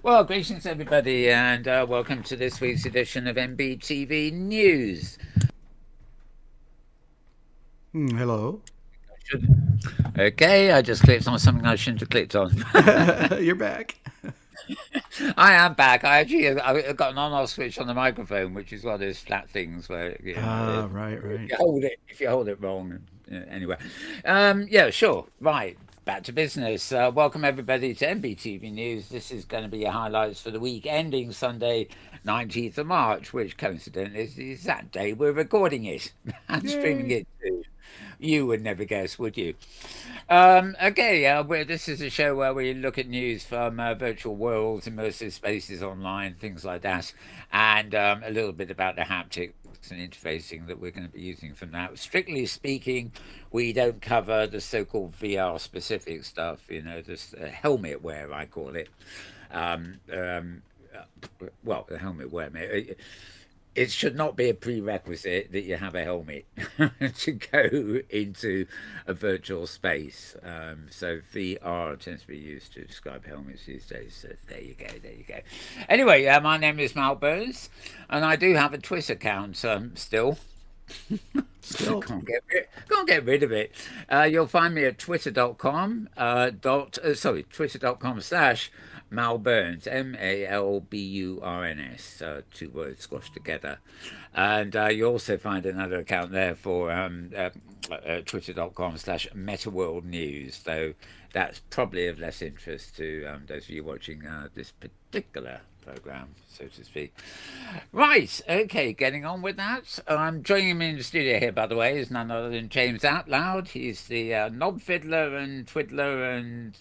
Well, greetings everybody, and welcome to this week's edition of MBTV News. Hello. Okay, I just clicked on something I shouldn't have clicked on. You're back. I am back. I got an on-off switch on the microphone, which is one of those flat things where Ah, right, if right. you hold it, wrong. Anyway, yeah, sure, right. Back to business. Welcome everybody to MBTV News. This is going to be your highlights for the week ending Sunday, 19th of March, which coincidentally is the exact day we're recording it and streaming Yay. it too. You would never guess, would you? Okay, this is a show where we look at news from virtual worlds, immersive spaces online, things like that, and a little bit about the haptics and interfacing that we're going to be using from that. Strictly speaking, we don't cover the so-called VR specific stuff, this helmet wear, I call it. Um, um, well, the helmet wear, mate. It should not be a prerequisite that you have a helmet to go into a virtual space. So VR tends to be used to describe helmets these days. So there you go, there you go. Anyway, my name is Mal Burns, and I do have a Twitter account still. Still. Can't get rid of it. You'll find me at twitter.com, twitter.com/Mal Burns, Malburns, two words squashed together. And you also find another account there for twitter.com/Metaworld News, though that's probably of less interest to those of you watching this particular program, so to speak. Right, okay, getting on with that. Joining me in the studio here, by the way, is none other than James Atlloud. He's the knob fiddler and twiddler and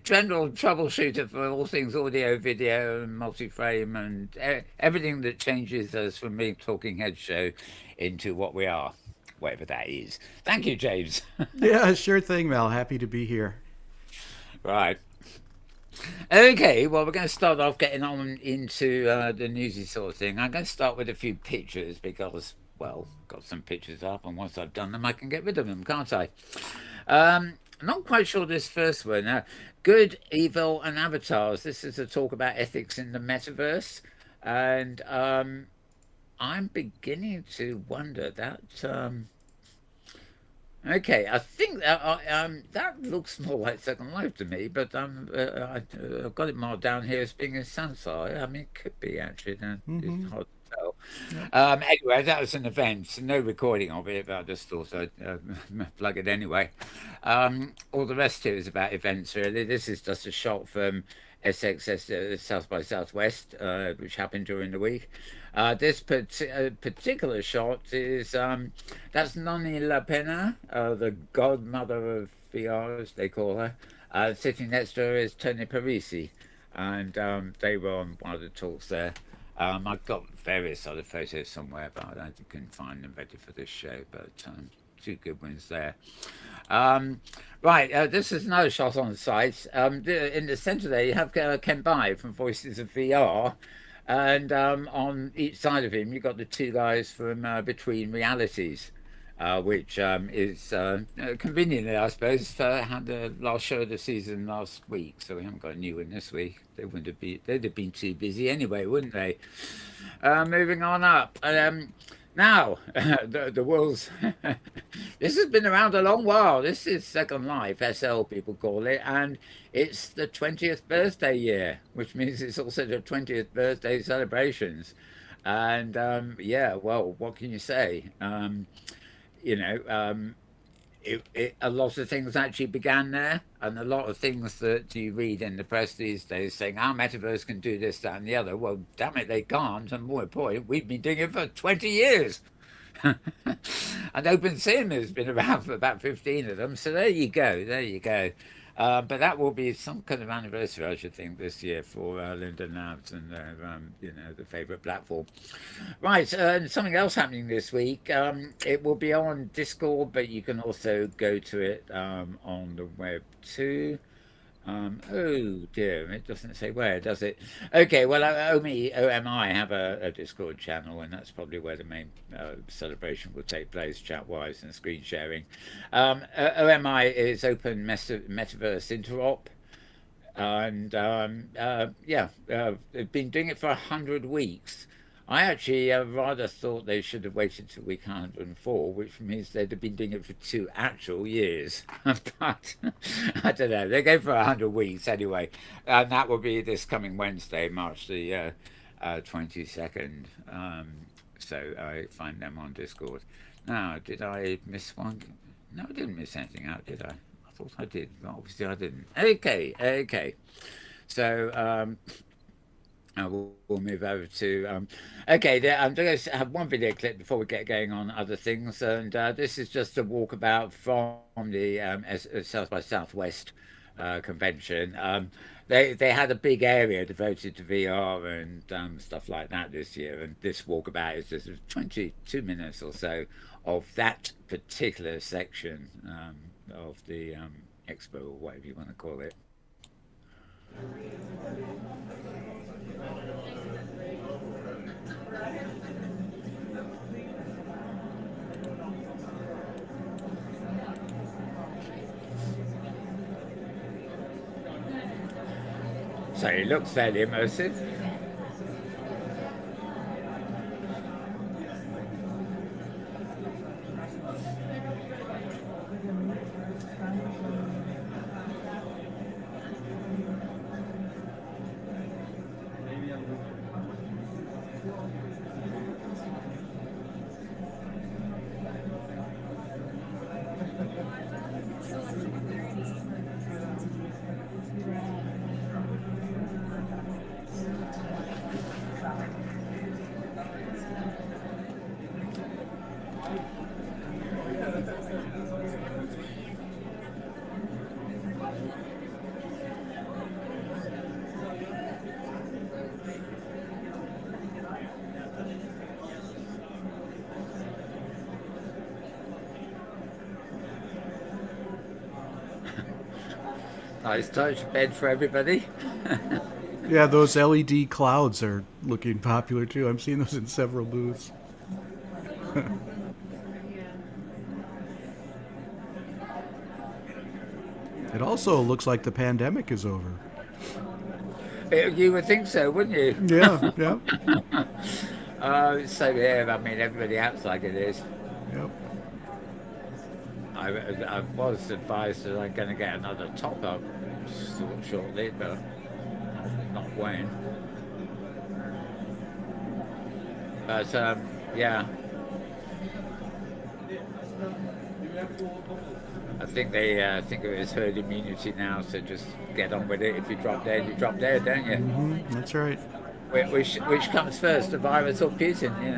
general troubleshooter for all things audio, video, and multi-frame, and everything that changes us from me talking head show into what we are, whatever that is. Thank you, James. Yeah, sure thing, Mal. Happy to be here. Right. Okay, well, we're going to start off getting on into the newsy sort of thing. I'm going to start with a few pictures because, well, got some pictures up, and once I've done them, I can get rid of them, can't I? I'm not quite sure this first one. Good, evil, and avatars. This is a talk about ethics in the metaverse, and I'm beginning to wonder that. Okay, I think that looks more like Second Life to me, but I've got it marked down here as being a Sansai. I mean, it could be actually. It's Mm-hmm. hard to tell. Yep. Anyway, that was an event, so no recording of it, but I just thought I'd plug it anyway. All the rest here is about events, really. This is just a shot from SXS South by Southwest, which happened during the week. This particular shot is that's Noni La Pena, the godmother of VR, as they call her. Sitting next to her is Tony Parisi, and they were on one of the talks there. I've got various other photos somewhere, but I couldn't find them ready for this show. But two good ones there. Right, this is another shot on the site. In the centre there, you have Ken Bai from Voices of VR. And on each side of him, you've got the two guys from Between Realities, which is conveniently, I suppose, had the last show of the season last week, so we haven't got a new one this week. They'd have been too busy anyway, wouldn't they? Moving on up. Now, the world's. This has been around a long while. This is Second Life, SL people call it, and it's the 20th birthday year, which means it's also the 20th birthday celebrations. And yeah, well, what can you say? You know, a lot of things actually began there, and a lot of things that you read in the press these days saying our metaverse can do this, that, and the other. Well, damn it, they can't. And more important, we've been doing it for 20 years. And Open Sim has been around for about 15 of them. So there you go. There you go. But that will be some kind of anniversary, I should think, this year for Linden Labs and the favourite platform. Right, something else happening this week. It will be on Discord, but you can also go to it on the web too. Oh dear, it doesn't say where, does it? Okay, well, OMI have a Discord channel, and that's probably where the main celebration will take place, chat-wise and screen sharing. OMI is Open Metaverse Interop, and they've been doing it for 100 weeks. I actually rather thought they should have waited till week 104, which means they'd have been doing it for 2 actual years. But I don't know. They go for 100 weeks anyway, and that will be this coming Wednesday, March the 22nd. So I find them on Discord. Now, did I miss one? No, I didn't miss anything out, did I? I thought I did, but obviously I didn't. Okay, okay. So we'll move over to okay. I'm going to have one video clip before we get going on other things, and this is just a walkabout from the South by Southwest convention. They had a big area devoted to VR and stuff like that this year, and this walkabout is just 22 minutes or so of that particular section of the expo, or whatever you want to call it. So it looks fairly immersive. Nice touch bed for everybody. Yeah, those LED clouds are looking popular too. I'm seeing those in several booths. It also looks like the pandemic is over. You would think so, wouldn't you? Yeah, yeah. So yeah, I mean, everybody acts like it is. Yep. I was advised that I'm going to get another top up shortly, but not when. But yeah, I think they think of it as herd immunity now. So just get on with it. If you drop dead, you drop dead, don't you? Mm-hmm, that's right. Which comes first, the virus or Putin? You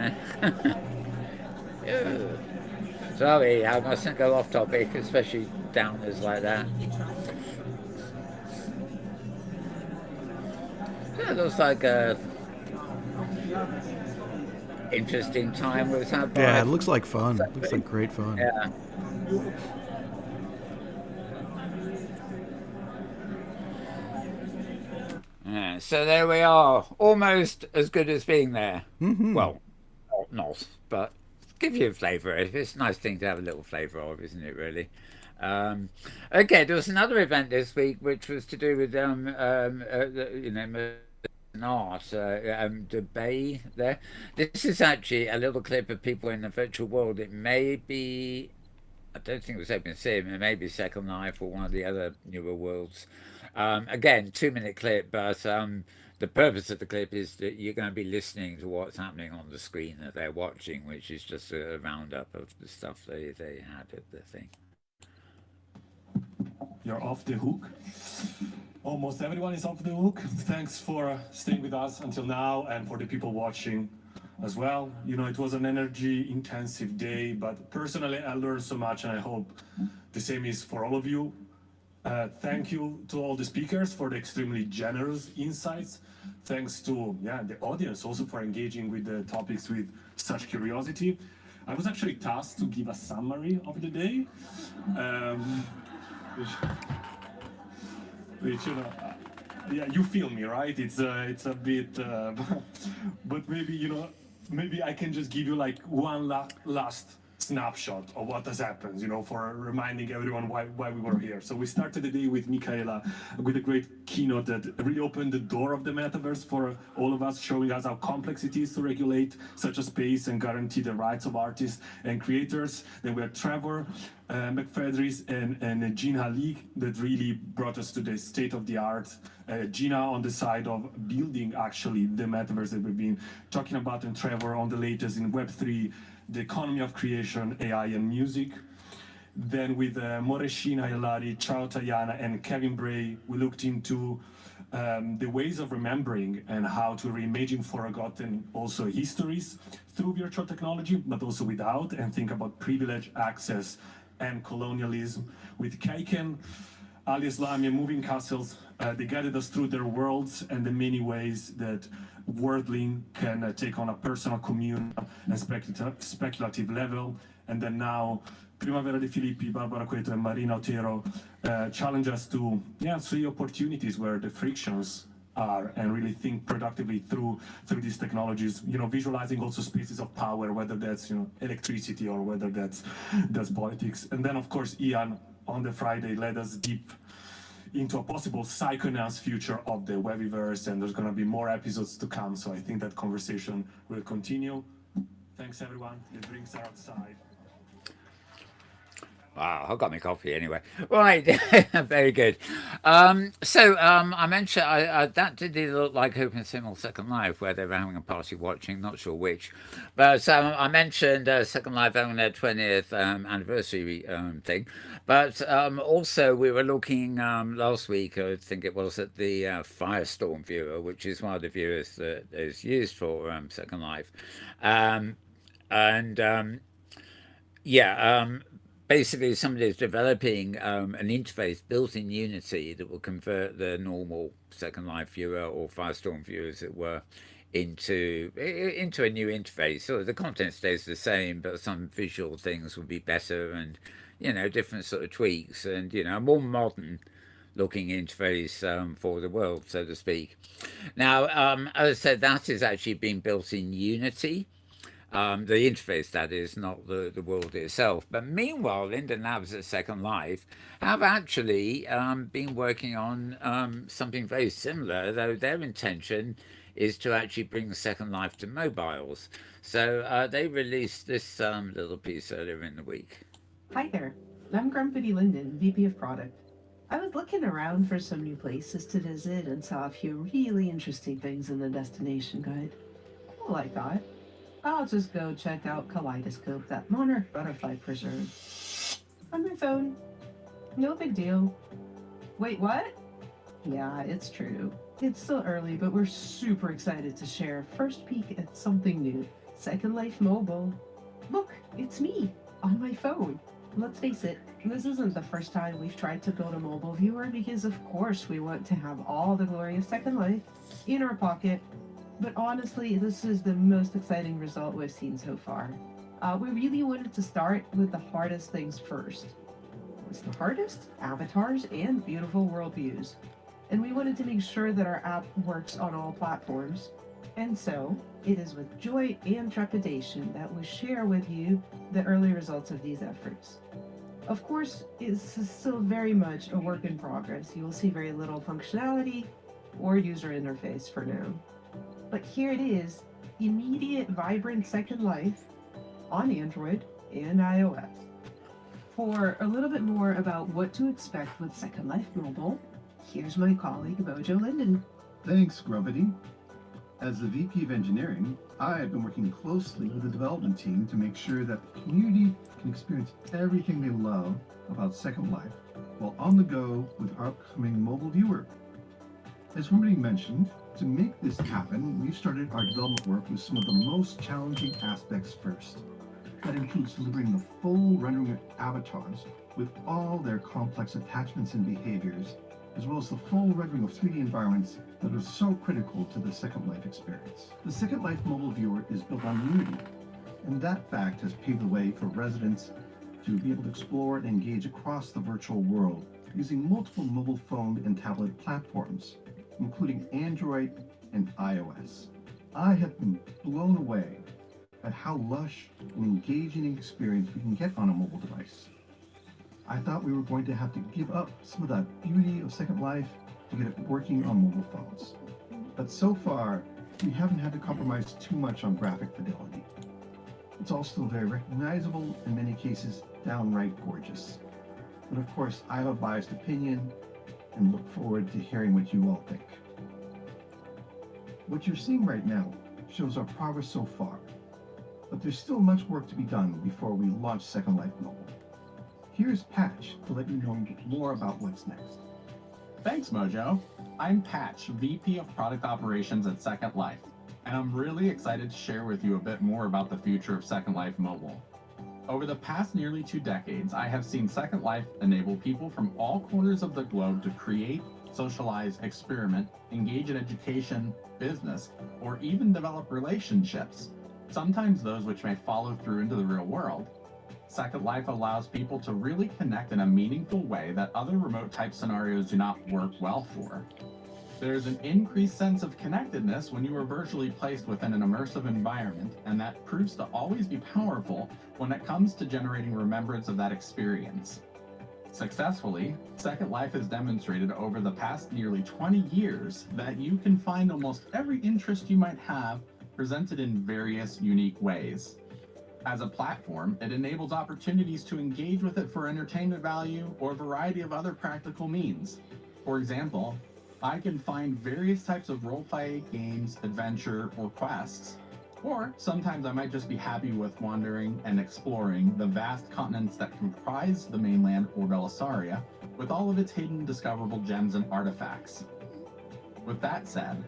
know. Sorry, I mustn't go off topic, especially downers like that. Yeah, it looks like a interesting time with that. Yeah, it looks like fun. It looks like great fun. Yeah. Yeah, so there we are, almost as good as being there. Mm-hmm. Well, not, but give you a flavour. It's a nice thing to have a little flavour of, isn't it? Really. Okay, there was another event this week which was to do with you know, art, the bay there. This is actually a little clip of people in the virtual world. It may be, I don't think it was Open Sim, it may be Second Life or one of the other newer worlds. Again, 2 minute clip, but the purpose of the clip is that you're going to be listening to what's happening on the screen that they're watching, which is just a roundup of the stuff they had at the thing. You're off the hook. Almost everyone is off the hook. Thanks for staying with us until now and for the people watching as well. You know, it was an energy intensive day, but personally I learned so much and I hope the same is for all of you. Thank you to all the speakers for the extremely generous insights. Thanks to the audience also for engaging with the topics with such curiosity. I was actually tasked to give a summary of the day. Which, you know, yeah, you feel me, right? It's a bit, but maybe, you know, maybe I can just give you like one last snapshot of what has happened, for reminding everyone why we were here. So we started the day with Michaela with a great keynote that really opened the door of the metaverse for all of us, showing us how complex it is to regulate such a space and guarantee the rights of artists and creators. Then we had Trevor McFedris and Gina Lee that really brought us to the state of the art. Gina on the side of building actually the metaverse that we've been talking about, and Trevor on the latest in Web3, the economy of creation, AI and music. Then with Moreshina Ayalari, Chao Tayana, and Kevin Bray, we looked into the ways of remembering and how to reimagine forgotten also histories through virtual technology, but also without, and think about privilege, access, and colonialism. With Kaiken, Ali Islami, and Moving Castles, they guided us through their worlds and the many ways that worldling can take on a personal, communal, and speculative level. And then now, Primavera de Filippi, Barbara Cueto, and Marina Otero challenge us to see opportunities where the frictions are and really think productively through these technologies, visualizing also spaces of power, whether that's electricity or whether that's politics. And then of course Ian on the Friday led us deep into a possible psychoanalysis future of the Webiverse, and there's going to be more episodes to come, so I think that conversation will continue. Thanks everyone, the drinks are outside. Wow, I got my coffee anyway. Right, very good. I mentioned that did look like Open Simul Second Life, where they were having a party watching, not sure which. But so I mentioned Second Life having their 20th anniversary thing. But also we were looking last week, I think it was, at the Firestorm viewer, which is one of the viewers that is used for Second Life. Basically, somebody is developing an interface built in Unity that will convert the normal Second Life viewer or Firestorm viewer, as it were, into a new interface. So the content stays the same, but some visual things will be better, and different sort of tweaks, and a more modern looking interface for the world, so to speak. Now, as I said, that is actually being built in Unity. The interface, that is, not the world itself. But meanwhile, Linden Labs at Second Life have actually been working on something very similar, though their intention is to actually bring Second Life to mobiles. So they released this little piece earlier in the week. Hi there, I'm Grumpy Linden, VP of Product. I was looking around for some new places to visit and saw a few really interesting things in the destination guide. Cool, I thought. I'll just go check out Kaleidoscope, that monarch butterfly preserve. On my phone. No big deal. Wait, what? Yeah, it's true. It's still early, but we're super excited to share a first peek at something new. Second Life Mobile. Look, it's me, on my phone. Let's face it, this isn't the first time we've tried to build a mobile viewer, because of course we want to have all the glory of Second Life in our pocket. But honestly, this is the most exciting result we've seen so far. We really wanted to start with the hardest things first. What's the hardest? Avatars and beautiful world views. And we wanted to make sure that our app works on all platforms. And so, it is with joy and trepidation that we share with you the early results of these efforts. Of course, it's still very much a work in progress. You will see very little functionality or user interface for now. But here it is, immediate, vibrant Second Life on Android and iOS. For a little bit more about what to expect with Second Life Mobile, here's my colleague Mojo Linden. Thanks, Grumpy. As the VP of Engineering, I have been working closely with the development team to make sure that the community can experience everything they love about Second Life while on the go with our upcoming mobile viewer. As Grumpy mentioned, to make this happen, we started our development work with some of the most challenging aspects first. That includes delivering the full rendering of avatars with all their complex attachments and behaviors, as well as the full rendering of 3D environments that are so critical to the Second Life experience. The Second Life mobile viewer is built on Unity, and that fact has paved the way for residents to be able to explore and engage across the virtual world using multiple mobile phone and tablet platforms, including Android and iOS. I have been blown away at how lush and engaging an experience we can get on a mobile device. I thought we were going to have to give up some of that beauty of Second Life to get it working on mobile phones. But so far, we haven't had to compromise too much on graphic fidelity. It's all still very recognizable, in many cases downright gorgeous. And of course, I have a biased opinion and look forward to hearing what you all think. What you're seeing right now shows our progress so far, but there's still much work to be done before we launch Second Life Mobile. Here's Patch to let you know more about what's next. Thanks, Mojo. I'm Patch, VP of Product Operations at Second Life, and I'm really excited to share with you a bit more about the future of Second Life Mobile. Over the past nearly 2 decades, I have seen Second Life enable people from all corners of the globe to create, socialize, experiment, engage in education, business, or even develop relationships, sometimes those which may follow through into the real world. Second Life allows people to really connect in a meaningful way that other remote type scenarios do not work well for. There's an increased sense of connectedness when you are virtually placed within an immersive environment, and that proves to always be powerful when it comes to generating remembrance of that experience. Successfully, Second Life has demonstrated over the past nearly 20 years that you can find almost every interest you might have presented in various unique ways. As a platform, it enables opportunities to engage with it for entertainment value or a variety of other practical means. For example, I can find various types of roleplay, games, adventure, or quests. Or sometimes I might just be happy with wandering and exploring the vast continents that comprise the mainland or Belisaria, with all of its hidden discoverable gems and artifacts. With that said,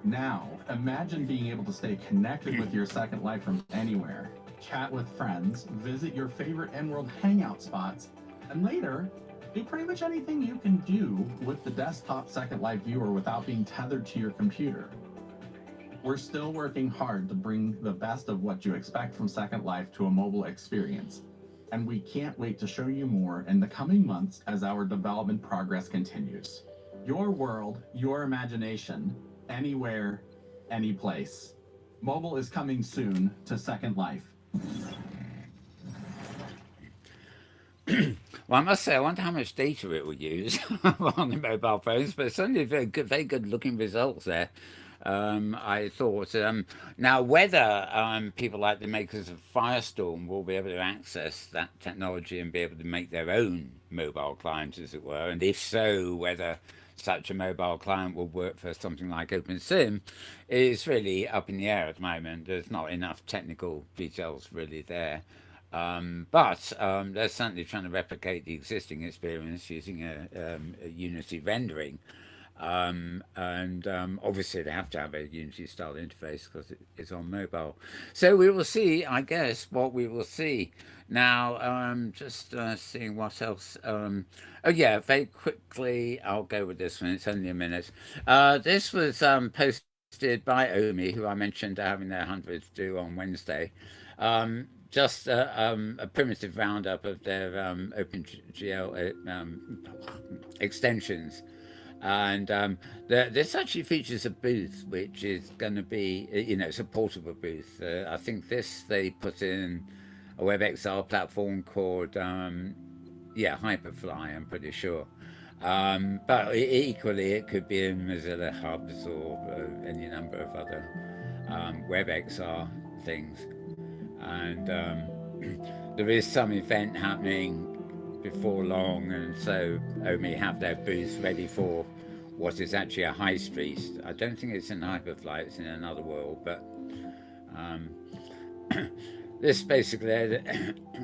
now imagine being able to stay connected with your Second Life from anywhere, chat with friends, visit your favorite in-world hangout spots, and later, do pretty much anything you can do with the desktop Second Life viewer without being tethered to your computer. We're still working hard to bring the best of what you expect from Second Life to a mobile experience, and we can't wait to show you more in the coming months as our development progress continues. Your world, your imagination, anywhere, any place. Mobile is coming soon to Second Life. Well, I must say, I wonder how much data it will use on the mobile phones, but certainly very good looking results there. I thought, now whether people like the makers of Firestorm will be able to access that technology and be able to make their own mobile client, as it were, and if so, whether such a mobile client will work for something like OpenSim is really up in the air at the moment. There's not enough technical details really there. But they're certainly trying to replicate the existing experience using a Unity rendering. Obviously they have to have a Unity style interface because it's on mobile. So we will see, I guess, what we will see. Now, just seeing what else. Oh yeah, very quickly, I'll go with this one. It's only a minute. This was posted by Omi, who I mentioned having their 100th do on Wednesday. Just a primitive roundup of their OpenGL extensions. And this actually features a booth, which is going to be, it's a portable booth. I think they put in a WebXR platform called, Hyperfly, I'm pretty sure. But equally, it could be in Mozilla Hubs or any number of other WebXR things. And there is some event happening before long, and so Omi have their booth ready for what is actually a high street. I don't think it's in Hyperfly, it's in another world, but this basically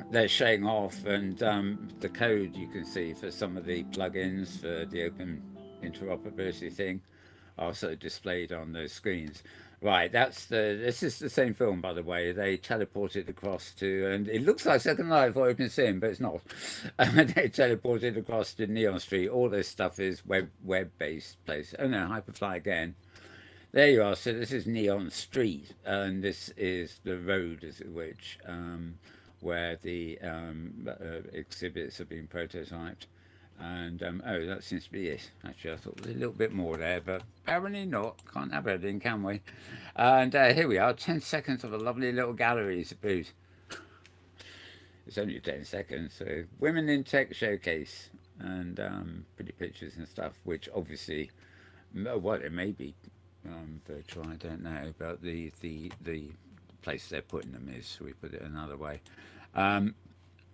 they're showing off, and the code you can see for some of the plugins for the open interoperability thing are also displayed on those screens. Right, this is the same film, by the way. They teleported across to, and it looks like Second Life or OpenSim, but it's not. They teleported across to Neon Street. All this stuff is web-based place. Oh no, Hyperfly again. There you are. So this is Neon Street, and this is the road, as it which, where the exhibits are being prototyped. And oh, that seems to be it. Actually, I thought there was a little bit more there, but apparently not. Can't have everything, can we? And here we are, 10 seconds of a lovely little gallery to boot. It's only 10 seconds. So, Women in Tech Showcase, and pretty pictures and stuff, which obviously, well, it may be virtual, I don't know, but the place they're putting them is, we put it another way. Oh,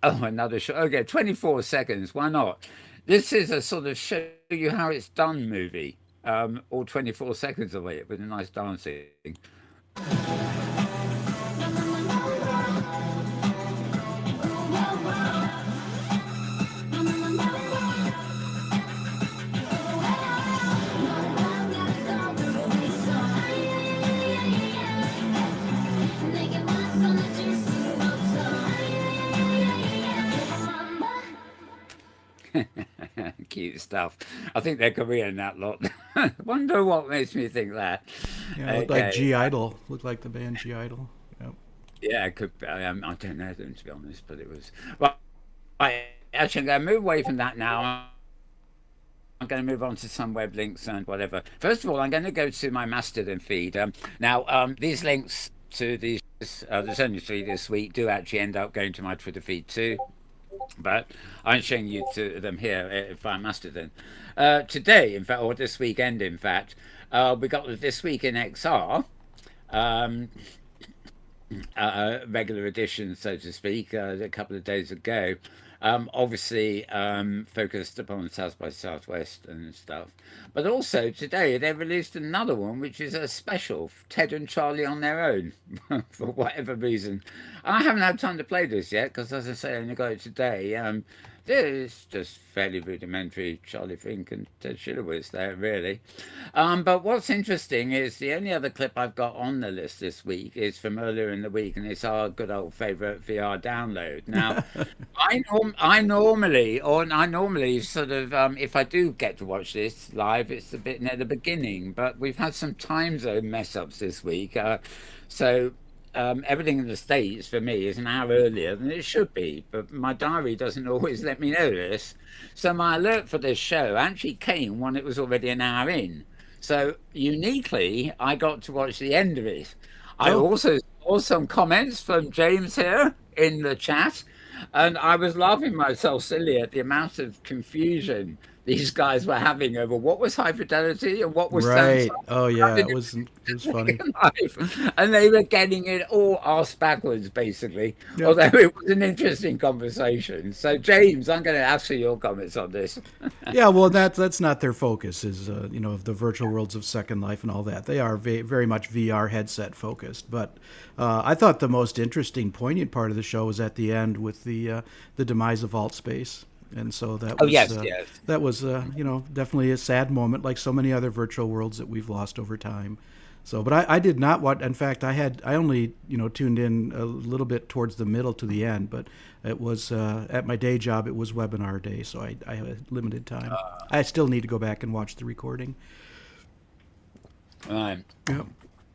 another show. Okay, 24 seconds. Why not? This is a sort of show you how it's done movie, all 24 seconds of it with a nice dancing. Cute stuff. I think they're Korean, that lot. Wonder what makes me think that. Yeah, looked like G Idol. Looked like the band G Idol. Yep. Yeah, it could. I don't know them, to be honest, but it was. Well, actually, I'm going to move away from that now. I'm going to move on to some web links and whatever. First of all, I'm going to go to my Mastodon feed. Now, these links to these, there's only 3 this week, do actually end up going to my Twitter feed too. But I'm showing you to them here via Mastodon. Today, in fact, or this weekend, in fact, we got the This Week in XR, regular edition, so to speak, a couple of days ago. Obviously focused upon South by Southwest and stuff. But also today they released another one, which is a special, Ted and Charlie on their own, for whatever reason. I haven't had time to play this yet, because as I say, I only got it today. It's just fairly rudimentary Charlie Fink and Ted Schillerwitz there, really. But what's interesting is the only other clip I've got on the list this week is from earlier in the week, and it's our good old favourite VR download. Now, I normally sort of, if I do get to watch this live, it's a bit near the beginning, but we've had some time zone mess ups this week. So everything in the States for me is an hour earlier than it should be, but my diary doesn't always let me know this. So my alert for this show actually came when it was already an hour in. So uniquely, I got to watch the end of it. I also saw some comments from James here in the chat, and I was laughing myself silly at the amount of confusion these guys were having over what was high fidelity and what was right. Oh yeah, it was funny. And they were getting it all arse backwards, basically. Yep. Although it was an interesting conversation. So James, I'm going to ask for your comments on this. Yeah, well, that's not their focus. Is of the virtual worlds of Second Life and all that. They are very much VR headset focused. But I thought the most interesting, poignant part of the show was at the end with the demise of alt space. And so that was, that was definitely a sad moment, like so many other virtual worlds that we've lost over time. So, but I did not watch. In fact, I only tuned in a little bit towards the middle to the end. But it was at my day job. It was webinar day, so I had limited time. I still need to go back and watch the recording. Right.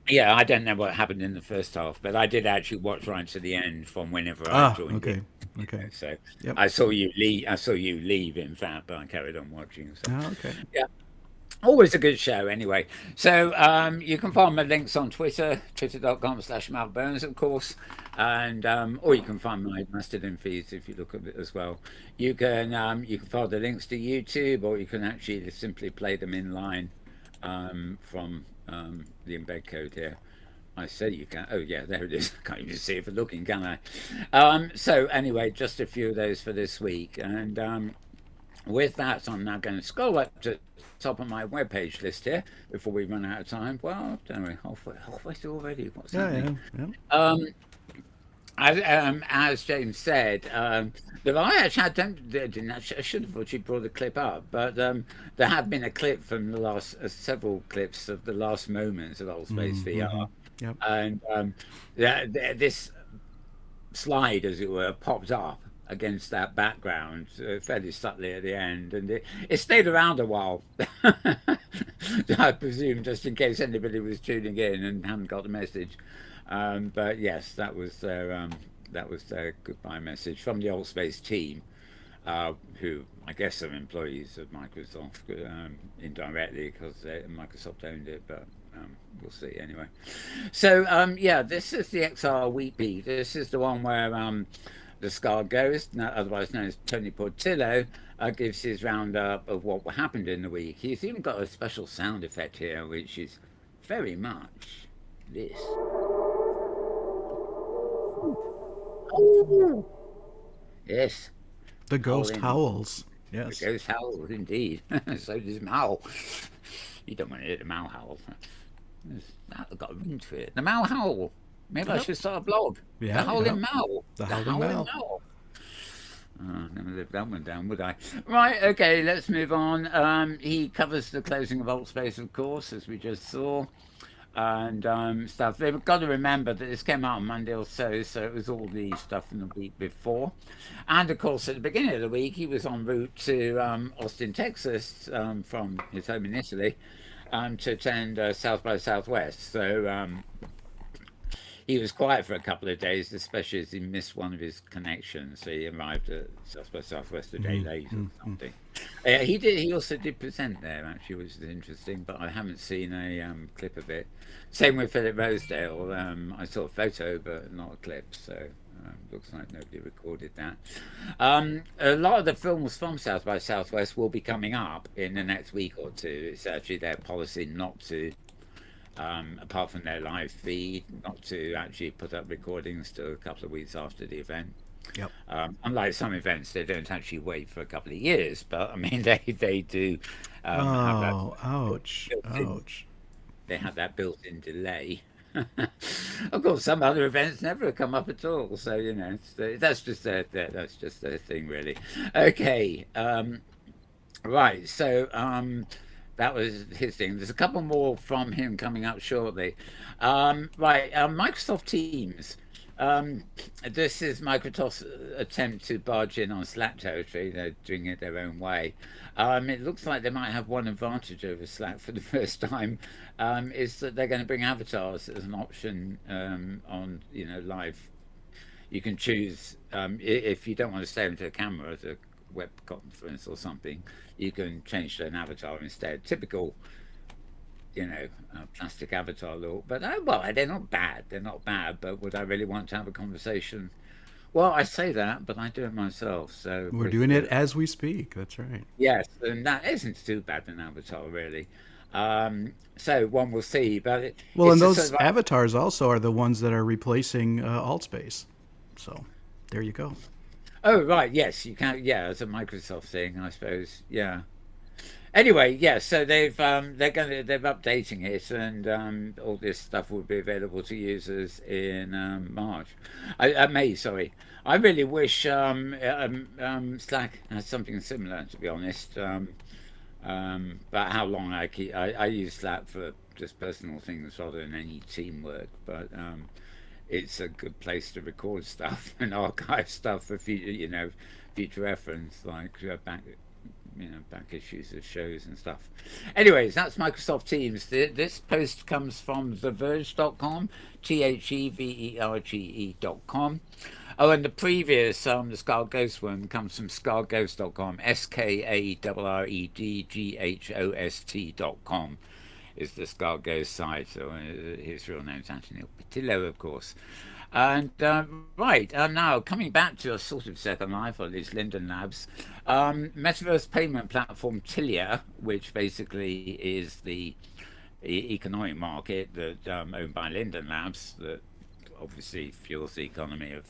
Yeah, I don't know what happened in the first half, but I did actually watch right to the end from whenever I joined. Okay. Okay. So I saw you leave, in fact, but I carried on watching. So. Okay. Yeah. Always a good show, anyway. So you can find my links on Twitter, twitter.com/MalBurns, of course, and or you can find my Mastodon feeds if you look at it as well. You can find the links to YouTube, or you can actually simply play them in line from the embed code here. I said you can. Oh yeah, there it is. I can't even see it for looking, can I? So anyway, just a few of those for this week, and with that, I'm now going to scroll up to the top of my webpage list here before we run out of time. Well, don't worry, halfway through already. What's happening? Yeah. As James said, there are actually, I should have actually brought the clip up, but there have been a clip from the last several clips of the last moments of Old Space VR. Yep. And this slide, as it were, popped up against that background fairly subtly at the end, and it stayed around a while. I presume just in case anybody was tuning in and hadn't got the message. But yes, that was their goodbye message from the Old Space team. who I guess are employees of Microsoft indirectly because Microsoft owned it, but we'll see anyway. So yeah, this is the XR Weekly. This is the one where the Scar Ghost, otherwise known as Tony Portillo, gives his roundup of what happened in the week. He's even got a special sound effect here, which is very much this. Yes. The ghost howls. Yes. The ghost howls, indeed. So does Mal. You don't want to hear the Mal howl. I've got a ring to it. The Mal howl. Maybe I should start a blog. Yeah, the Howling Mal. The Howling Mal. Oh, never lived that one down, would I? Right, okay, let's move on. He covers the closing of Altspace, of course, as we just saw, and stuff. They've got to remember that this came out on Monday or so it was all the stuff from the week before. And, of course, at the beginning of the week, he was en route to Austin, Texas, from his home in Italy, to attend South by Southwest. So he was quiet for a couple of days, especially as he missed one of his connections. So he arrived at South by Southwest a day late or something. He also did present there, actually, which is interesting, but I haven't seen a clip of it. Same with Philip Rosedale. I saw a photo, but not a clip, so looks like nobody recorded that. A lot of the films from South by Southwest will be coming up in the next week or two. It's actually their policy not to, apart from their live feed, not to actually put up recordings till a couple of weeks after the event. Yep. Unlike some events, they don't actually wait for a couple of years, but I mean they do. Ouch! They have that built-in delay. Of course, some other events never come up at all. So you know, that's just their thing, really. Okay, right. So that was his thing. There's a couple more from him coming up shortly. Microsoft Teams. This is Microsoft's attempt to barge in on Slack territory. They're doing it their own way. It looks like they might have one advantage over Slack for the first time, is that they're going to bring avatars as an option on live. You can choose if you don't want to stay into a camera as a web conference or something, you can change to an avatar instead. Typical plastic avatar look, but they're not bad. But would I really want to have a conversation? Well, I say that, but I do it myself. So we're doing it as we speak. That's right. Yes, and that isn't too bad an avatar, really. So one will see, but and those avatars also are the ones that are replacing Altspace. So there you go. Oh right, yes, you can. Yeah, it's a Microsoft thing, I suppose. Yeah. Anyway, yeah, so they're updating it, and all this stuff will be available to users in May. Sorry, I really wish Slack has something similar, to be honest. But how long I use Slack for just personal things rather than any teamwork, but it's a good place to record stuff and archive stuff for future reference, like back issues of shows and stuff. Anyways, that's Microsoft Teams. This post comes from theverge.com, theverge.com. Oh, and the previous, the Scar Ghost one comes from scarghost.com, SKARREDGHOST.com is the Scar Ghost site. So his real name's Anthony Patillo, of course. And now coming back to a sort of Second Life, or at least Linden Labs, metaverse payment platform Tilia, which basically is the economic market that owned by Linden Labs, that obviously fuels the economy of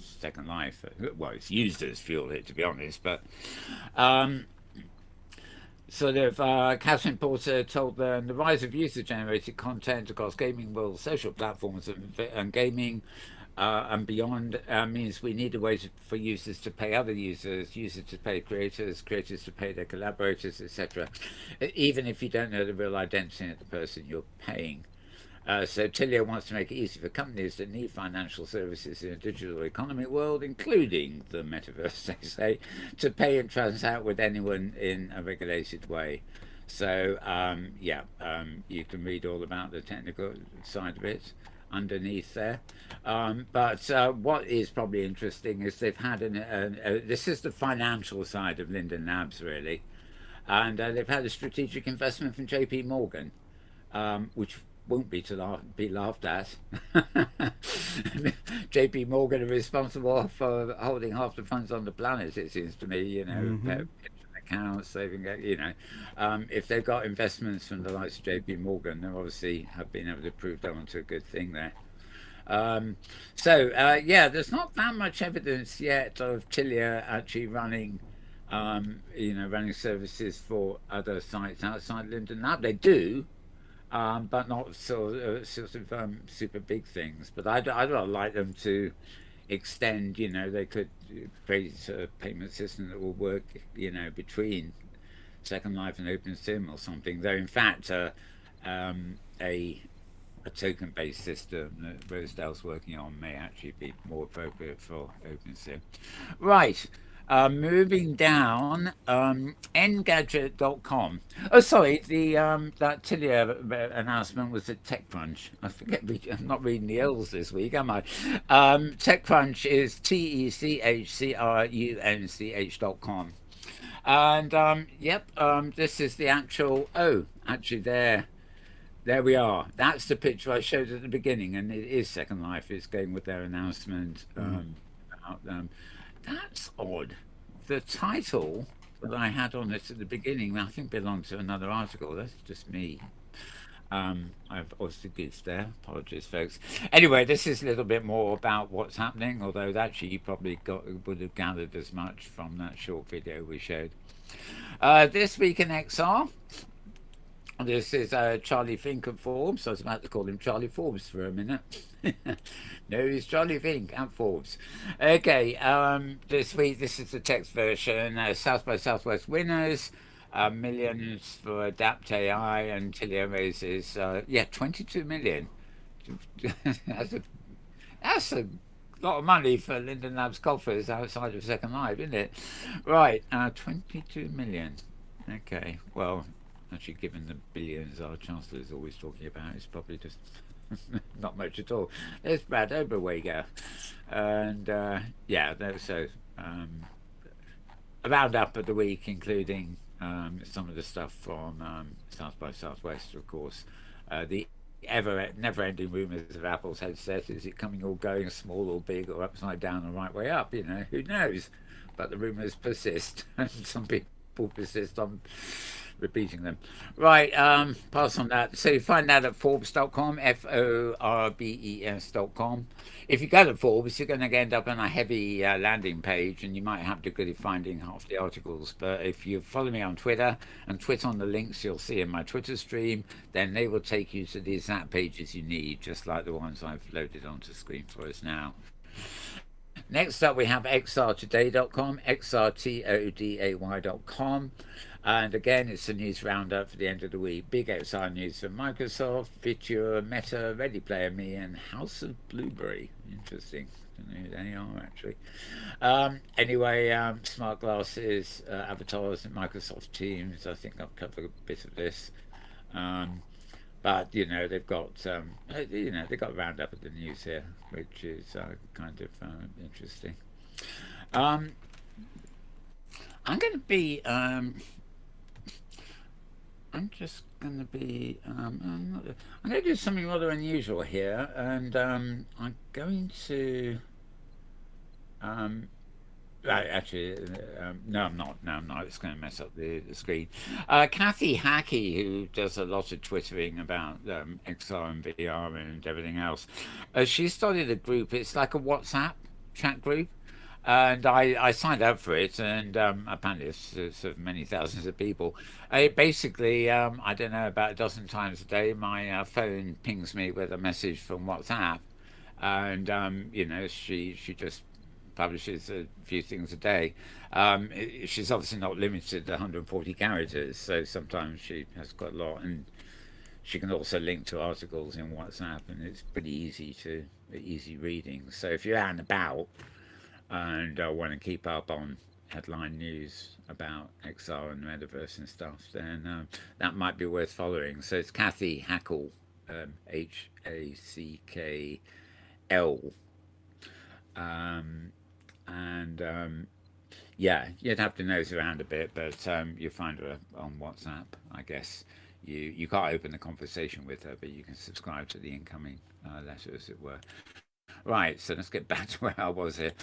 Second Life. Well, its users fuel it, to be honest, but Catherine Porter told them the rise of user-generated content across gaming world, social platforms, and gaming and beyond means we need a way for users to pay other users to pay creators to pay their collaborators, etc. Even if you don't know the real identity of the person you're paying. So Tilia wants to make it easy for companies that need financial services in a digital economy world, including the metaverse, they say, to pay and transact with anyone in a regulated way. So, you can read all about the technical side of it. underneath there. But what is probably interesting is they've had this is the financial side of Linden Labs, really. And they've had a strategic investment from JP Morgan, which won't be laughed at. JP Morgan are responsible for holding half the funds on the planet, it seems to me, you know, pension accounts, saving, you know. If they've got investments from the likes of JP Morgan, they obviously have been able to prove that onto a good thing there. Yeah, there's not that much evidence yet of Tilia actually running, you know, running services for other sites outside Linden Lab. They do, but not sort of super big things. But I'd like them to extend. You know, they could create a payment system that will work, you know, between Second Life and OpenSim or something. Though in fact, a token-based system that Rosedale's working on may actually be more appropriate for OpenSim. Right. Moving down, Engadget.com. Oh, sorry, the that Tilia announcement was at TechCrunch. I forget, I'm not reading the L's this week, am I? TechCrunch is TECHCRUNCH.com. And yep, this is the actual. Oh, actually, there we are. That's the picture I showed at the beginning, and it is Second Life. It's going with their announcement about them. That's odd. The title that I had on it at the beginning, I think, belonged to another article. That's just me. I've obviously goofed there. Apologies, folks. Anyway, this is a little bit more about what's happening, although actually you probably would have gathered as much from that short video we showed. This week in XR. This is Charlie Fink at Forbes. I was about to call him Charlie Forbes for a minute. No, he's Charlie Fink at Forbes. Okay, this week, this is the text version. South by Southwest winners, millions for Adapt AI, and Tilia raises, 22 million. That's a lot of money for Linden Labs golfers outside of Second Life, isn't it? Right, 22 million. Okay, well, actually, given the billions our Chancellor is always talking about, it's probably just not much at all. There's Brad Oberweger. And yeah, so a roundup of the week, including some of the stuff from South by Southwest, of course. The never-ending rumours of Apple's headset. Is it coming or going, small or big, or upside down or right way up? You know, who knows? But the rumours persist, and some people persist on repeating them. Right, pass on that. So you find that at Forbes.com, Forbes.com. If you go to Forbes, you're going to end up on a heavy landing page, and you might have difficulty finding half the articles. But if you follow me on Twitter and tweet on the links you'll see in my Twitter stream, then they will take you to the exact pages you need, just like the ones I've loaded onto screen for us now. Next up, we have xrtoday.com, xrtoday.com. And again, it's a news roundup for the end of the week. Big XR news from Microsoft, Vitua, Meta, Ready Player Me, and House of Blueberry. Interesting. I don't know who they are, actually. Anyway, smart glasses, avatars, and Microsoft Teams. I think I've covered a bit of this. But you know, they've got they've got a roundup of the news here, which is kind of interesting. I'm going to be I'm just going to be I'm going to do something rather unusual here, and I'm going to actually, no, I'm not. No, I'm not. It's going to mess up the screen. Kathy Hackey, who does a lot of twittering about XR and VR and everything else, she started a group. It's like a WhatsApp chat group, and I signed up for it, and apparently it's sort of many thousands of people. Basically, I don't know, about a dozen times a day, my phone pings me with a message from WhatsApp, and you know, she just publishes a few things a day. She's obviously not limited to 140 characters, so sometimes she has quite a lot, and she can also link to articles in WhatsApp, and it's pretty easy reading. So if you're out and about and want to keep up on headline news about XR and Metaverse and stuff, then that might be worth following. So it's Kathy Hackle, HACKL. And yeah, you'd have to nose around a bit, but you'll find her on WhatsApp, I guess. You can't open the conversation with her, but you can subscribe to the incoming letter, as it were. Right, so let's get back to where I was here.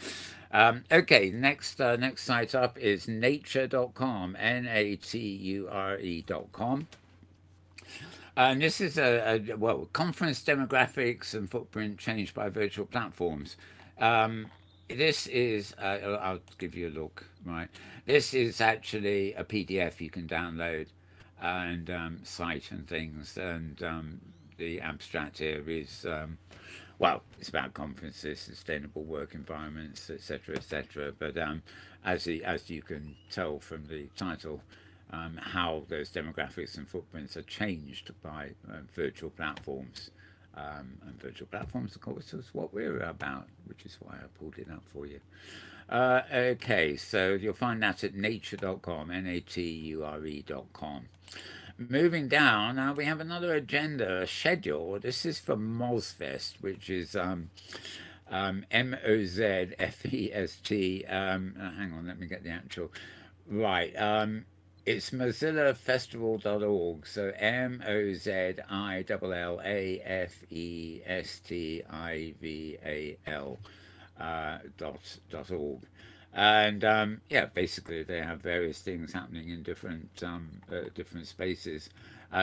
Okay, next site up is nature.com, nature.com. And this is well, conference demographics and footprint changed by virtual platforms. This is, I'll give you a look, right? This is actually a PDF you can download and cite and things. And the abstract here is, well, it's about conferences, sustainable work environments, etc., etc. But as you can tell from the title, how those demographics and footprints are changed by virtual platforms. And virtual platforms, of course, is what we're about, which is why I pulled it up for you. Okay, so you'll find that at nature.com, nature.com. Moving down, now we have another agenda, a schedule. This is for MozFest, which is MOZFEST. Hang on, let me get the actual. Right. It's MozillaFestival.org. So MOZILLAFESTIVAL .org. And yeah, basically they have various things happening in different spaces,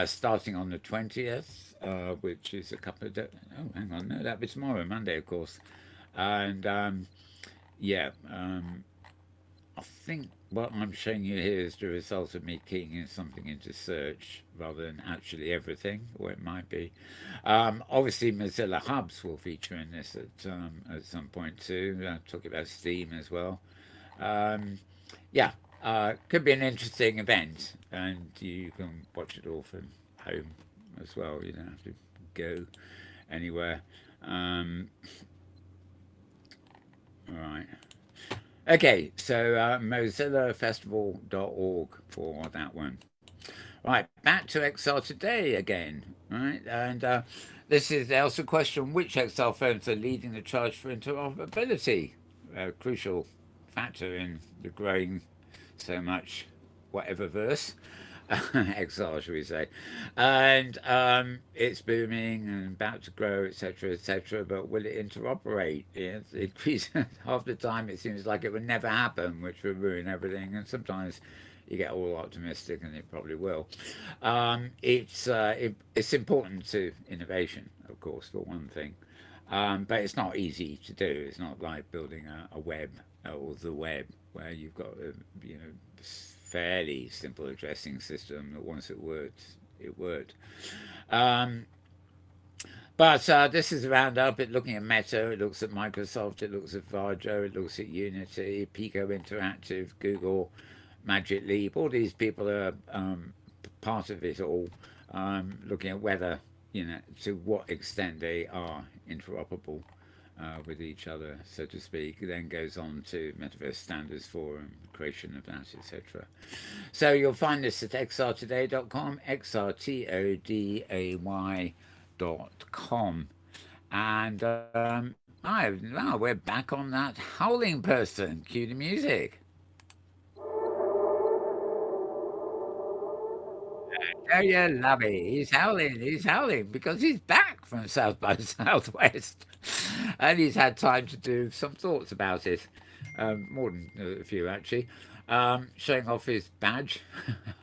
starting on the 20th, which is a couple of oh, hang on, no, that'll be tomorrow, Monday, of course. And yeah, I think what I'm showing you here is the result of me keying in something into search rather than actually everything, or it might be. Obviously, Mozilla Hubs will feature in this at some point too. Talking about Steam as well. Yeah, could be an interesting event, and you can watch it all from home as well. You don't have to go anywhere. All right. Okay, so mozillafestival.org for that one. Right, back to XR today again, right? And this is, they also question which XR firms are leading the charge for interoperability, a crucial factor in the growing so much whatever verse. XR, should we say? And it's booming and about to grow, etc., etc. But will it interoperate? It increases half the time. It seems like it would never happen, which would ruin everything. And sometimes you get all optimistic, and it probably will. It's important to innovation, of course, for one thing, but it's not easy to do. It's not like building a web or the web, where you've got you know, fairly simple addressing system that once it worked, it worked. But this is a roundup. It's looking at Meta, it looks at Microsoft, it looks at Varjo, it looks at Unity, Pico Interactive, Google, Magic Leap. All these people are part of it all, looking at whether, you know, to what extent they are interoperable with each other, so to speak. It then goes on to Metaverse Standards Forum, creation of that, etc. So you'll find this at xrtoday.com, xrtoday.com. And now we're back on that howling person. Cue the music. Oh, yeah, love it. He's howling because he's back from South by Southwest. And he's had time to do some thoughts about it. More than a few, actually. Showing off his badge,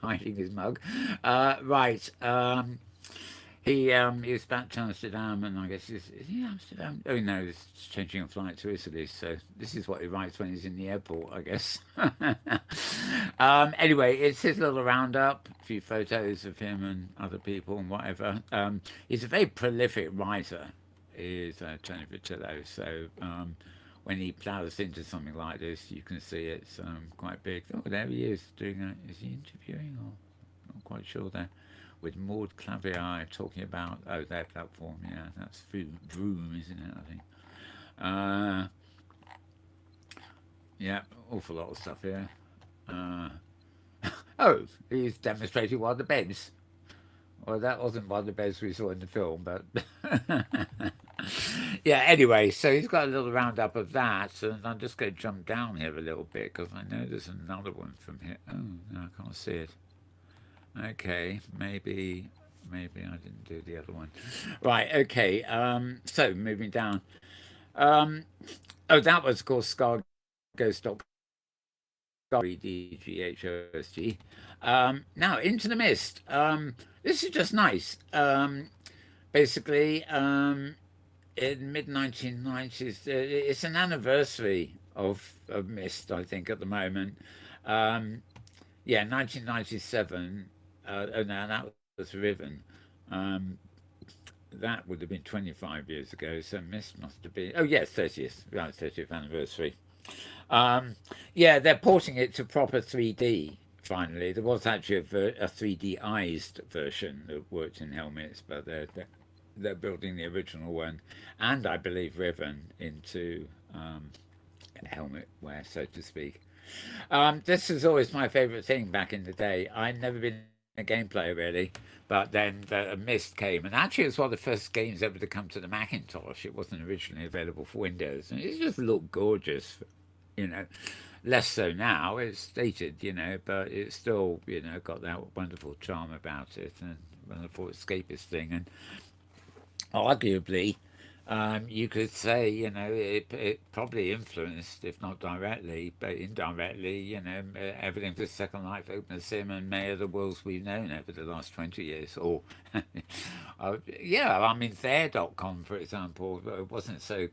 hiding his mug. Right. He was back to Amsterdam, and I guess is he Amsterdam? Oh no, he's changing a flight to Italy. So this is what he writes when he's in the airport, I guess. Anyway, it's his little roundup, a few photos of him and other people and whatever. He's a very prolific writer. Is Tony Vitillo. So when he plows into something like this, you can see it's quite big. Oh, there he is doing a. Is he interviewing or not quite sure there? With Maud Clavier talking about their platform, yeah, that's Vroom, isn't it? I think. Yeah, awful lot of stuff here. Oh, he's demonstrating one of the beds. Well, that wasn't one of the beds we saw in the film, but yeah. Anyway, so he's got a little roundup of that, and I'm just going to jump down here a little bit because I know there's another one from here. Oh, no, I can't see it. Okay, maybe I didn't do the other one. Right. Okay. So moving down. Um, oh, that was of course Scar Ghost DGHOSG. Now into the mist. This is just nice. Basically, in mid 1990s, it's an anniversary of Mist, I think, at the moment. Yeah, 1997. Oh no, that was Riven. Um, that would have been 25 years ago. So Mist must have been. Oh yes, 30th, right, 30th anniversary. Um, yeah, they're porting it to proper 3D. Finally, there was actually a 3D-ized version that worked in helmets, but they're building the original one, and I believe Riven into helmet wear, so to speak. This is always my favourite thing back in the day. I'd never been a game player really, but then the Mist came, and actually it was one of the first games ever to come to the Macintosh. It wasn't originally available for Windows, and it just looked gorgeous, you know. Less so now, it's dated, you know, but it's still, you know, got that wonderful charm about it and wonderful escapist thing. And arguably, you could say, you know, it probably influenced, if not directly, but indirectly, you know, everything for Second Life, Open Sim, and many of the worlds we've known over the last 20 years. Or, yeah, I mean, there.com, for example, it wasn't so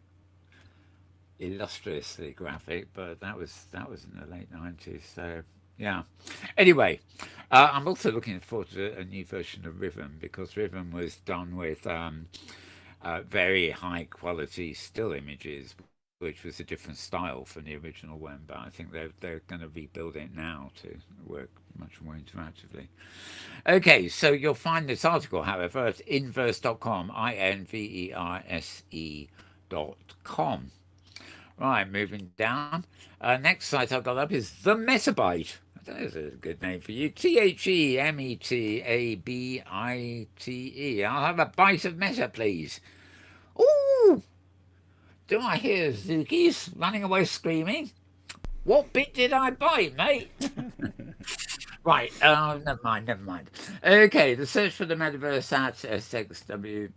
illustriously graphic, but that was in the late 90s. So, yeah. Anyway, I'm also looking forward to a new version of Riven because Riven was done with very high quality still images, which was a different style from the original one. But I think they're going to rebuild it now to work much more interactively. Okay, so you'll find this article, however, at inverse.com, inverse.com. Right, moving down. Next site I've got up is the Metabyte. That is a good name for you. TheMetabite. I'll have a bite of meta, please. Ooh! Do I hear Zookies running away screaming? What bit did I bite, mate? Right, never mind, never mind. Okay, the search for the metaverse at SXW,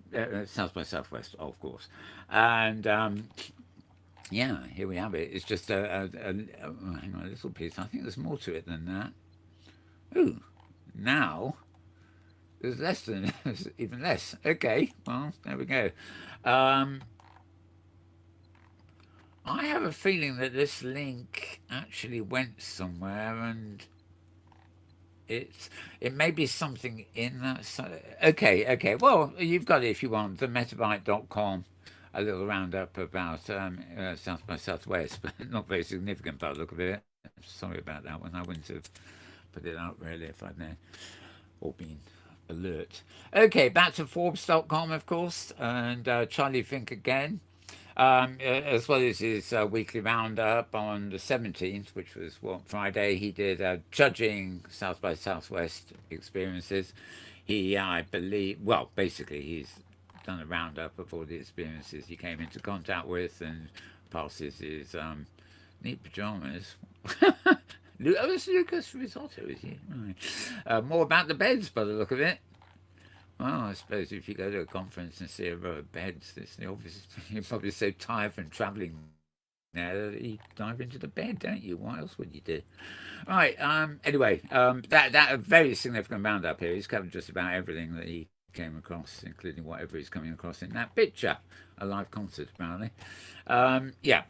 South by Southwest, of course. And yeah, here we have it. It's just hang on, a little piece. I think there's more to it than that. Ooh, now there's less than even less. Okay, well, there we go. Um, I have a feeling that this link actually went somewhere, and it may be something in that. Okay, okay. Well, you've got it if you want. Themetabyte.com. A little roundup about South by Southwest, but not very significant by the look of it. Sorry about that one. I wouldn't have put it out really if I'd known or been alert. Okay, back to Forbes.com, of course, and Charlie Fink again. As well as his weekly roundup on the 17th, which was what, Friday, he did judging South by Southwest experiences. He, I believe, well, basically, he's done a roundup of all the experiences he came into contact with and passes his neat pajamas. Oh, it's Lucas Risotto, is he? Right. More about the beds by the look of it. Well, I suppose if you go to a conference and see a row of beds, it's the obvious. You're probably so tired from travelling there that you dive into the bed, don't you? What else would you do? Right. Anyway, that a very significant roundup here. He's covered just about everything that he came across, including whatever he's coming across in that picture, a live concert apparently. Yeah.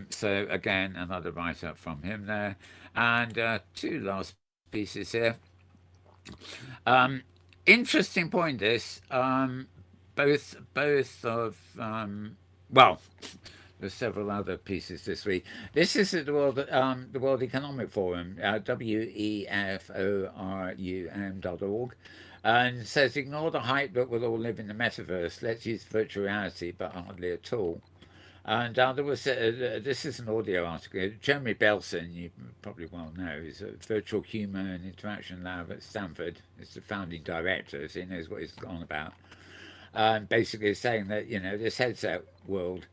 So again, another write-up from him there, and two last pieces here. Interesting point. This both of well, there's several other pieces this week. This is at the World Economic Forum, WEFORUM.org, and says ignore the hype that we'll all live in the metaverse. Let's use virtual reality, but hardly at all. And there was this is an audio article. Jeremy Belson, you probably well know, is a virtual humour and interaction lab at Stanford. He's the founding director, so he knows what he's on about. Basically, saying that this headset world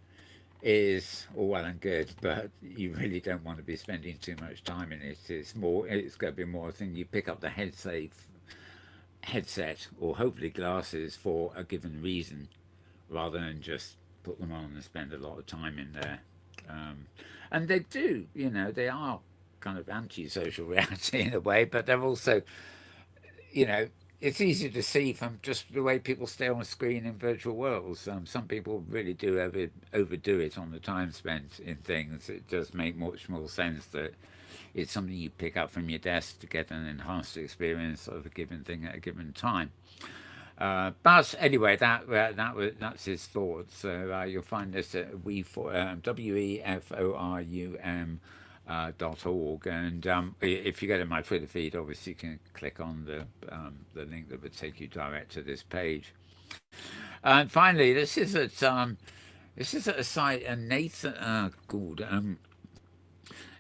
is all well and good, but you really don't want to be spending too much time in it. It's going to be more a thing you pick up the headset or hopefully glasses for a given reason, rather than just put them on and spend a lot of time in there. And they do, they are kind of anti-social reality in a way, but they're also, you know, it's easy to see from just the way people stay on a screen in virtual worlds. Some people really do overdo it on the time spent in things. It does make much more sense that it's something you pick up from your desk to get an enhanced experience of a given thing at a given time. But anyway, that's his thoughts. So you'll find this at weforum.org, and if you go to my Twitter feed, obviously you can click on the link that would take you direct to this page. And finally, this is at a site, and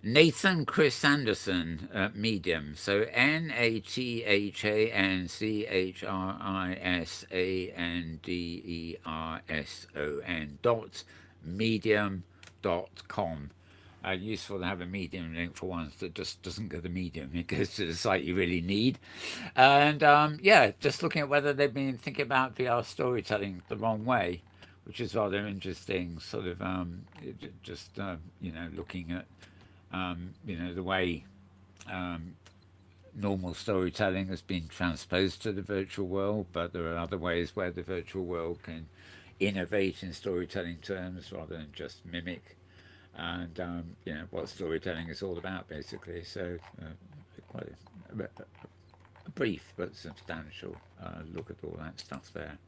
Nathan Chris Anderson at Medium. So NathanChrisanderson.medium.com. Useful to have a Medium link for once that just doesn't go to Medium. It goes to the site you really need. And just looking at whether they've been thinking about VR storytelling the wrong way, which is rather interesting. Sort of looking at the way normal storytelling has been transposed to the virtual world, but there are other ways where the virtual world can innovate in storytelling terms rather than just mimic. And what storytelling is all about, basically. So quite a brief but substantial look at all that stuff there.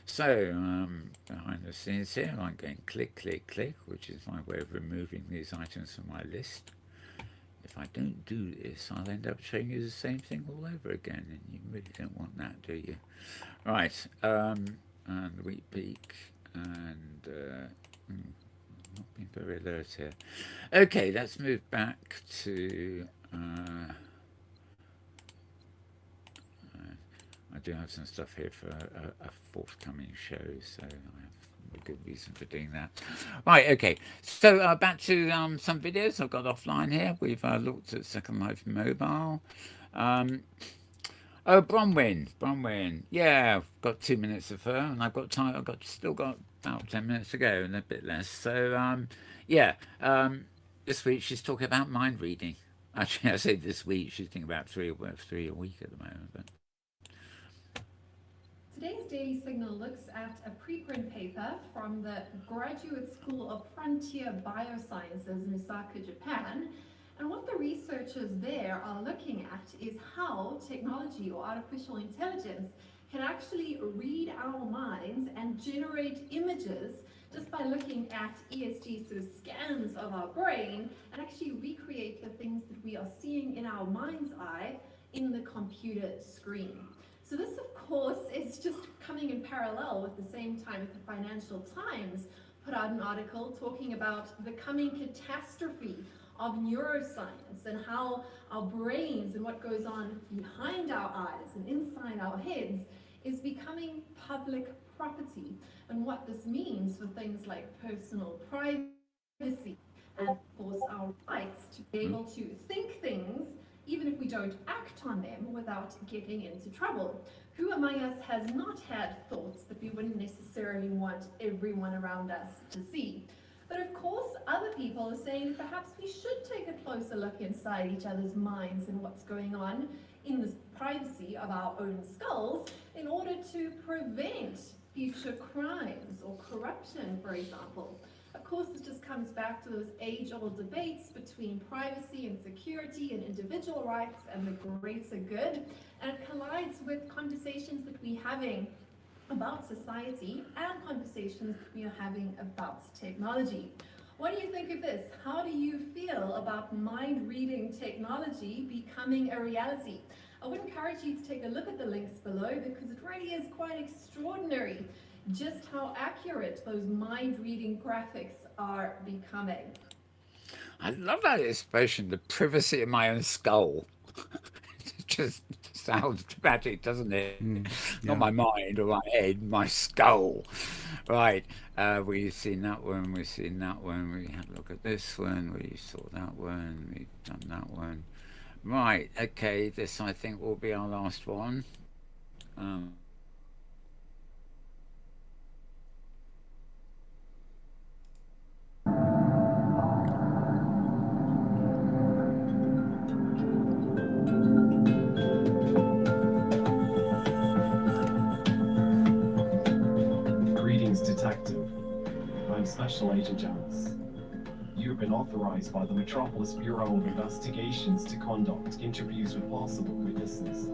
So behind the scenes here, I'm going click, click, click, which is my way of removing these items from my list. If I don't do this, I'll end up showing you the same thing all over again, and you really don't want that, do you? Right, and Wheat Peak, and not being very alert here. Okay, let's move back to. I do have some stuff here for a forthcoming show, so I have a good reason for doing that. Right, okay. So back to some videos I've got offline here. We've looked at Second Life Mobile. Bronwyn. Yeah, I've got 2 minutes of her, and I've got time. Still got about 10 minutes to go, and a bit less. So this week she's talking about mind reading. Actually, I say this week. She's thinking about three a week at the moment, but. Today's Daily Signal looks at a preprint paper from the Graduate School of Frontier Biosciences in Osaka, Japan. And what the researchers there are looking at is how technology or artificial intelligence can actually read our minds and generate images just by looking at ESG sort of scans of our brain and actually recreate the things that we are seeing in our mind's eye in the computer screen. So this, of course, is just coming in parallel with the same time that the Financial Times put out an article talking about the coming catastrophe of neuroscience and how our brains and what goes on behind our eyes and inside our heads is becoming public property, and what this means for things like personal privacy and, of course, our rights to be able to think things even if we don't act on them without getting into trouble. Who among us has not had thoughts that we wouldn't necessarily want everyone around us to see? But of course, other people are saying that perhaps we should take a closer look inside each other's minds and what's going on in the privacy of our own skulls in order to prevent future crimes or corruption, for example. Of course, this just comes back to those age-old debates between privacy and security and individual rights and the greater good, and it collides with conversations that we're having about society and conversations that we are having about technology. What do you think of this? How do you feel about mind-reading technology becoming a reality? I would encourage you to take a look at the links below because it really is quite extraordinary. just how accurate those mind-reading graphics are becoming. I love that expression, the privacy of my own skull. It just sounds dramatic, doesn't it? Yeah. Not my mind or my head, my skull. Right. We've seen that one. We've seen that one. We had a look at this one. We saw that one. We've done that one. Right. Okay. This, I think, will be our last one. Greetings, Detective. I'm Special Agent Janice. You've been authorized by the Metropolis Bureau of Investigations to conduct interviews with possible witnesses.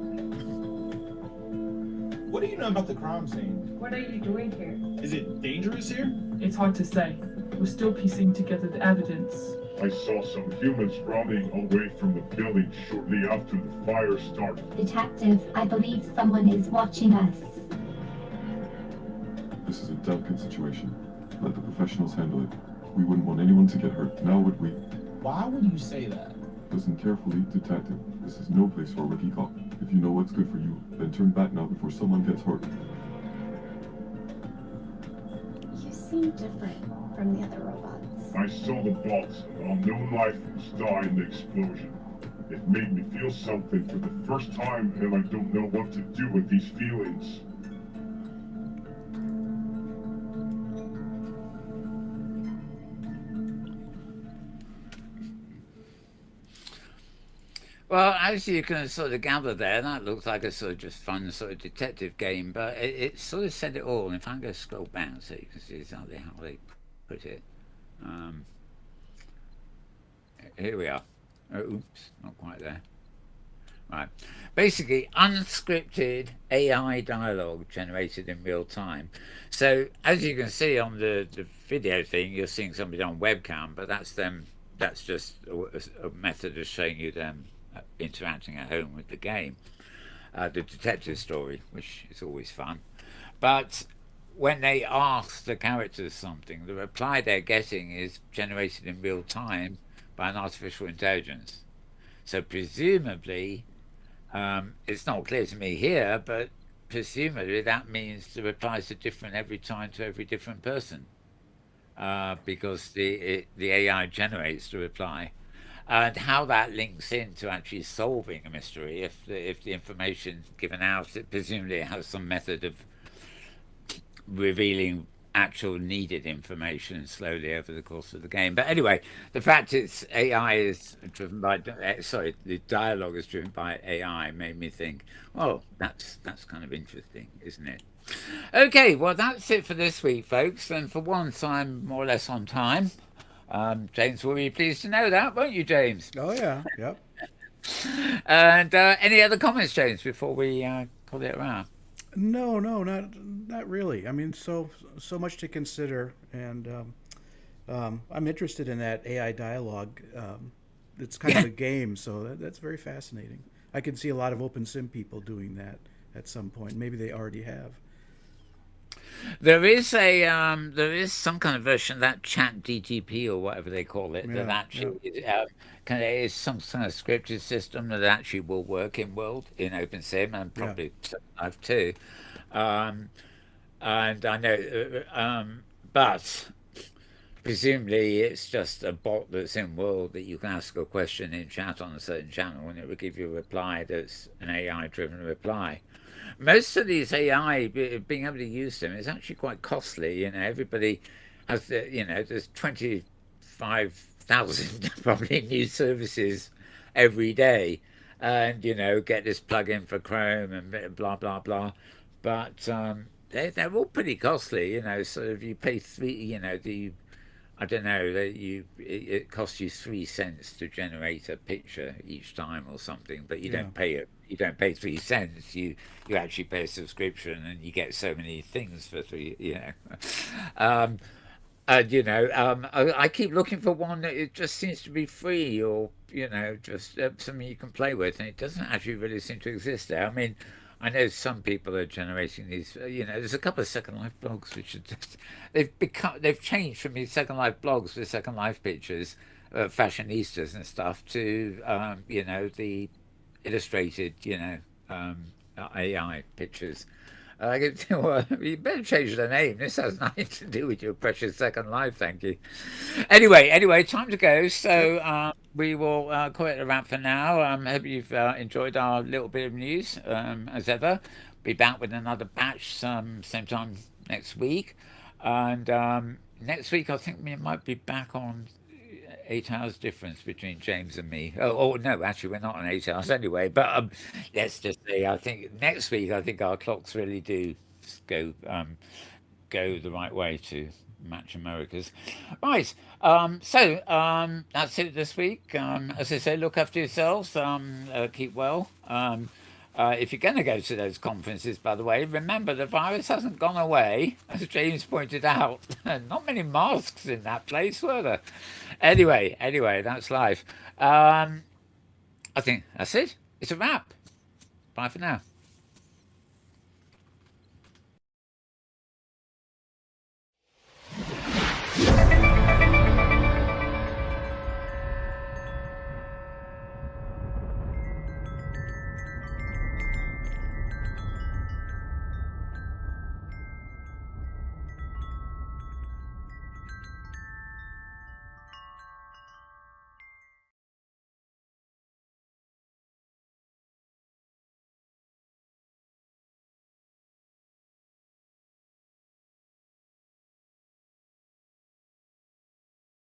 What do you know about the crime scene? What are you doing here? Is it dangerous here? It's hard to say. We're still piecing together the evidence. I saw some humans running away from the building shortly after the fire started. Detective, I believe someone is watching us. This is a delicate situation. Let the professionals handle it. We wouldn't want anyone to get hurt, now would we? Why would you say that? Listen carefully, Detective. This is no place for a rookie cop. If you know what's good for you, then turn back now before someone gets hurt. You seem different from the other robots. I saw the box. Unknown life was die in the explosion. It made me feel something for the first time, and I don't know what to do with these feelings. Well, as you can sort of gather there, that looks like a sort of just fun sort of detective game, but it sort of said it all. And if I go scroll back so you can see exactly how they put it. Here we are. Oh, oops, not quite there. Right. Basically, unscripted AI dialogue generated in real time. So, as you can see on the video thing, you're seeing somebody on webcam, but that's them. That's just a method of showing you them interacting at home with the game, the detective story, which is always fun. But when they ask the characters something, the reply they're getting is generated in real time by an artificial intelligence. So presumably, it's not clear to me here, but presumably that means the replies are different every time to every different person, because the AI generates the reply. And how that links into actually solving a mystery, if the information given out, it presumably has some method of revealing actual needed information slowly over the course of the game. But anyway, the fact it's AI is driven by, the dialogue is driven by AI made me think, well, that's kind of interesting, isn't it? Okay, well, that's it for this week, folks. And for once, I'm more or less on time. James will be pleased to know that, won't you, James? Oh, yeah. Yep. And any other comments, James, before we call it around? No, not really. I mean, so much to consider, and I'm interested in that AI dialogue. It's kind of a game, so that's very fascinating. I can see a lot of OpenSim people doing that at some point. Maybe they already have. There is some kind of version of that Chat DTP or whatever they call it that actually is some kind of scripted system that actually will work in OpenSim and probably Live too. And I know, but presumably it's just a bot that's in world that you can ask a question in chat on a certain channel and it will give you a reply that's an AI-driven reply. Most of these AI, being able to use them is actually quite costly. You know, everybody has there's 25,000 probably new services every day, and get this plugin for Chrome and blah blah blah. But they're all pretty costly. So if you pay it costs you 3 cents to generate a picture each time or something, but you don't pay it. You don't pay 3 cents. You actually pay a subscription, and you get so many things for 3. I keep looking for one that it just seems to be free, or just something you can play with, and it doesn't actually really seem to exist there. I mean, I know some people are generating these. There's a couple of Second Life blogs which are just they've changed from these Second Life blogs with Second Life pictures, fashionistas and stuff to the illustrated AI pictures. Well, you better change the name. This has nothing to do with your precious Second Life, thank you. Anyway, time to go. So we will call it a wrap for now. Hope you've enjoyed our little bit of news. As ever, be back with another batch same time next week. And next week, I think we might be back on 8 hours difference between James and me. Oh no, actually we're not on 8 hours anyway. But let's just say I think next week our clocks really do go the right way to match America's. Right. So that's it this week. As I say, look after yourselves. Keep well. If you're going to go to those conferences, by the way, remember the virus hasn't gone away, as James pointed out. Not many masks in that place, were there? Anyway, that's life. I think that's it. It's a wrap. Bye for now.